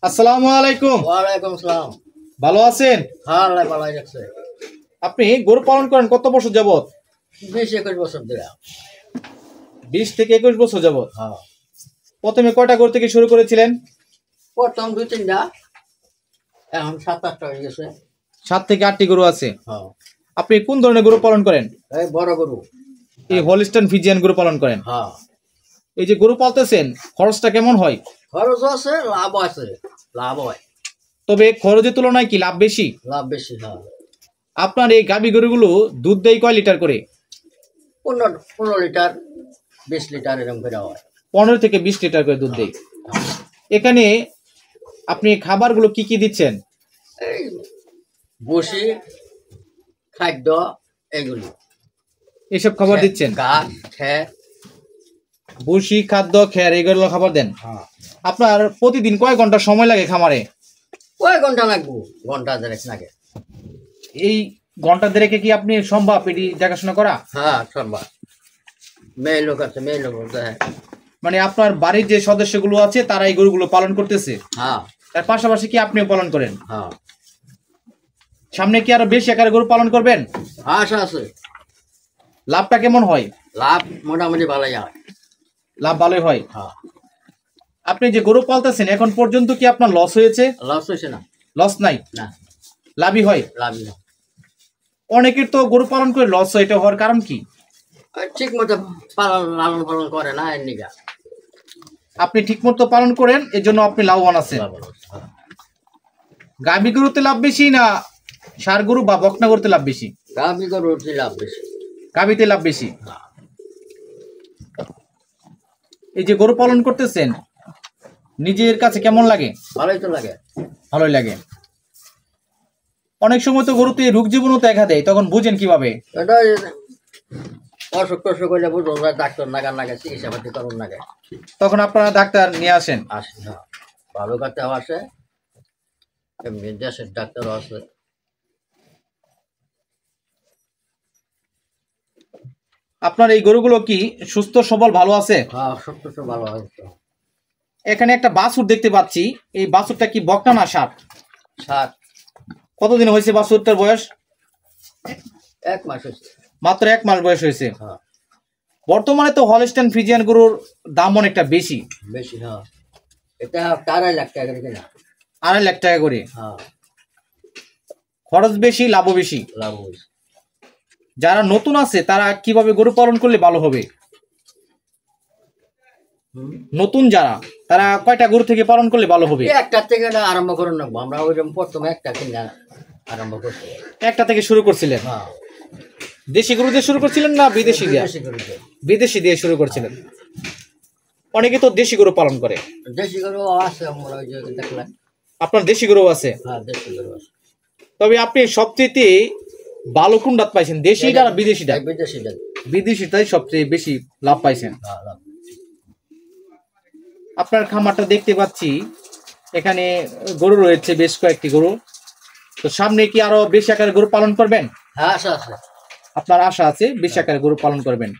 আসসালামু আলাইকুম। ওয়ালাইকুম আসসালাম। ভালো আছেন? হ্যাঁ, আল্লাহ ভালোই রাখছে। আপনি গরু পালন করেন কত বছর যাবত? 20-21 বছর ধরে। 20 থেকে 21 বছর যাবত। হ্যাঁ, প্রথমে কয়টা গরু থেকে শুরু করেছিলেন? প্রথম 2-3টা, এখন 7-8টা হয়ে গেছে। 7 থেকে 8টি গরু আছে। হ্যাঁ, আপনি কোন ধরনের গরু পালন করেন? এই বড় গরু। এই হলিস্টাইন ফ্রিজিয়ান গরু পালন করেন। হ্যাঁ, এই যে গরু পালতেছেন, খরচটা কেমন হয়? খরচ আছে, লাভ আছে। লাভ হয়, তবে খরচের তুলনায় কি লাভ বেশি? লাভ বেশি। হ্যাঁ, আপনার এই গাভী গরুগুলো দুধ দেয় কয় লিটার করে? 15 লিটার, 20 লিটার এরকম করে হয়। 15 থেকে 20 লিটার করে দুধ দেয়। এখানে আপনি খাবারগুলো কি কি দিচ্ছেন? এই বসি, খাদ্য, এগুলি। এসব খাবার দিচ্ছেন? ঘাস, খের। ভুসি, খাদ্য, খের এগুলো খাবার দেন। হ্যাঁ, আপনার প্রতিদিন কয় ঘন্টা সময় লাগে খামারে? কয় ঘন্টা লাগবো? ঘন্টা দেড়েক লাগে। এই ঘন্টা দেড়েকে কি আপনি সম্ভব এটি দেখাশোনা করা? হ্যাঁ, সবার মেয়ে লোক আছে, মেয়ে লোক দেয়। মানে আপনার বাড়ির যে সদস্যগুলো আছে তারা এই গরুগুলো পালন করতেছে, হ্যাঁ, তার পাশাপাশি কি আপনিও পালন করেন? হ্যাঁ, সামনে কি আরো বেশি আকারে গরু পালন করবেন? আশা আছে। লাভটা কেমন হয়? লাভ মোটামুটি ভালোই হয়। লাভ ভালোই হয়। হ্যাঁ, আপনি যে গরু পালতেছেন এখন পর্যন্ত কি আপনার লস হয়েছে? লস হয়েছে না। লস নাই, না, লাভই হয়। লাভই হয়। অনেকের তো গরু পালন করে লস হয়, এটা হওয়ার কারণ কি? ঠিক মতো লালন পালন করে না, এর নিগা আপনি ঠিক মতো পালন করেন, এর জন্য আপনি লাভবান আছেন। লাভ হচ্ছে। হ্যাঁ। গাভী গরুতে লাভ বেশি না ষাঁড় গরু বা বকনা গরুতে লাভ বেশি? গাভী গরুর যে লাভ বেশি। গাভীতে লাভ বেশি। হ্যাঁ। এই যে গরু পালন করতেছেন নিজের কাছে কেমন লাগে? ভালোই তো লাগে। ভালোই লাগে। অনেক সময় তো গরুতে রোগ জীবাণু দেখা দেয়, তখন বুঝেন কিভাবে? এটা অসুখ টসুখ হইলে বুঝো যায়, ডাক্তার নাগার লাগে, চিকিৎসা পাতি করুন লাগে। তখন আপনারা ডাক্তার নিয়ে আসেন? আসে। হ্যাঁ, ভালো কাতেও আসে, এমনি দেশের ডাক্তারও আছে। আপনার এই গরুগুলো কি সুস্থ সবল ভালো আছে? হ্যাঁ, অসুখ টসুখ ভালো হয়েছে। এখানে একটা বাছুর দেখতে পাচ্ছি, এই বাছুরটা কি বকনা না ষাঁড়? 7 কতদিন হয়েছে বাছুরটার বয়স? 1 মাস হয়েছে। মাত্র 1 মাস বয়স হয়েছে। হ্যাঁ, বর্তমানে তো হলিস্টাইন ফ্রিজিয়ান গরুর দাম অনেকটা বেশি। বেশি। হ্যাঁ, এটা 2.5 লাখ টাকা করে কিনা। 2.5 লাখ টাকা করে। হ্যাঁ, খরচ বেশি, লাভও বেশি। লাভ হয়েছে। যারা নতুন আছে তারা কিভাবে গরু পালন করলে ভালো হবে? নতুন যারা, তারা কয়টা গরু থেকে পালন করলে ভালো হবে? একটা থেকে না আরম্ভ করুন না, আমরা ওইরকম প্রথমে একটা কিনা আরম্ভ করতে। একটা থেকে শুরু করছিলেন? হ্যাঁ, দেশি গরু দিয়ে শুরু করছিলেন না বিদেশি দিয়ে? দেশি গরু। বিদেশি দিয়ে শুরু করছিলেন। অনেকে তো দেশি গরু পালন করে। দেশি গরু আছে, আমরা ওই যে দেখলাম। আপনার দেশি গরু আছে? হ্যাঁ, দেশি গরু আছে। তবে আপনি সবচেয়ে ভালো কোনটা পাইছেন, দেশিটা না বিদেশিটা? বিদেশিটা। বিদেশিটাই সবচেয়ে বেশি লাভ পাইছেন। হ্যাঁ, লাভ। আপনার খামারটা দেখতে পাচ্ছি, এখানে গরু রয়েছে বেশ কয়েকটি গরু। তো সামনে কি আরো বেশি আকারে গরু পালন করবেন? হ্যাঁ, আছে আছে। আপনার আশা আছে বেশি আকারে গরু পালন করবেন?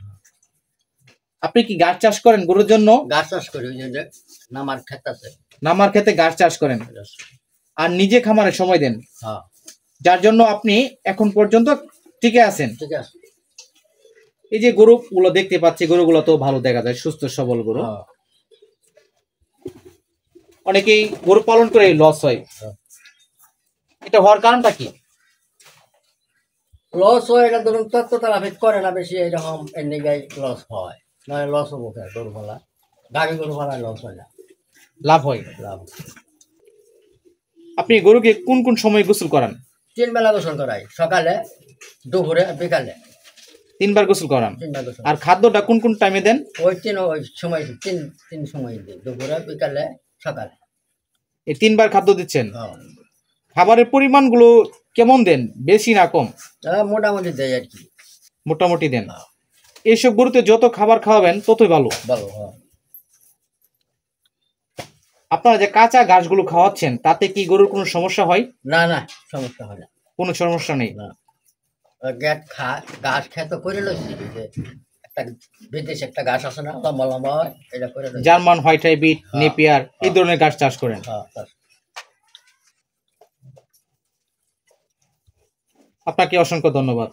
আপনি কি ঘাস চাষ করেন গরুর জন্য? গাছ চাষ করি, ওই যে নামার ক্ষেত আছে। নামার ক্ষেতে ঘাস চাষ করেন আর নিজে খামারে সময় দেন, হ্যাঁ, যার জন্য আপনি এখন পর্যন্ত টিকে আছেন। ঠিক আছে। এই যে গরুগুলো দেখতে পাচ্ছি, গরুগুলো তো ভালো দেখা যায়, সুস্থ সবল গরু। হ্যাঁ, অনেকেই গরু পালন করে লস হয়, এটা হওয়ার কারণটা কি? লস হয়, এটা ধরুন তত্ত্বটা লাভের করে না বেশি, এরকম এর নিগাই লস হয়। নয় লস হবো কে গরু ফেলা, গাভী গরু ফেলায় লস হয় না, লাভ হয়। লাভ। আপনি গরুকে কোন কোন সময় গোসল করান? 3 বেলা গোসল করাই, সকালে, দুপুরে, বিকালে। 3 বার গোসল করান। 3 বার গোসল। আর খাদ্যটা কোন কোন টাইমে দেন? ওই সময় তিন সময় দিই, দুপুরে, বিকালে, সকালে। এই 3 বার খাদ্য দিচ্ছেন। হ্যাঁ, খাবারের পরিমাণগুলো কেমন দেন, বেশি না কম? মোটামুটি দেয় আর কি। মোটামুটি দেন। এইসব গরুতে যত খাবার খাওয়াবেন ততই ভালো। ভালো। হ্যাঁ, আপনারা যে কাঁচা ঘাসগুলো খাওয়াচ্ছেন তাতে কি গরুর কোনো সমস্যা হয়? না না, সমস্যা হয় না। কোনো সমস্যা নেই। না, ঘাস খেত করে লইছি, একটা বিদেশি একটা ঘাস আছে না, লম্বা লম্বা হয়, এটা করে দেয়। জার্মান হোয়াইট হাইব্রিড, হ্যাঁ, নেপিয়ার এই হ্যাঁ। ধরনের ঘাস চাষ করেন। হ্যাঁ, হ্যাঁ। আপনাকে অসংখ্য ধন্যবাদ।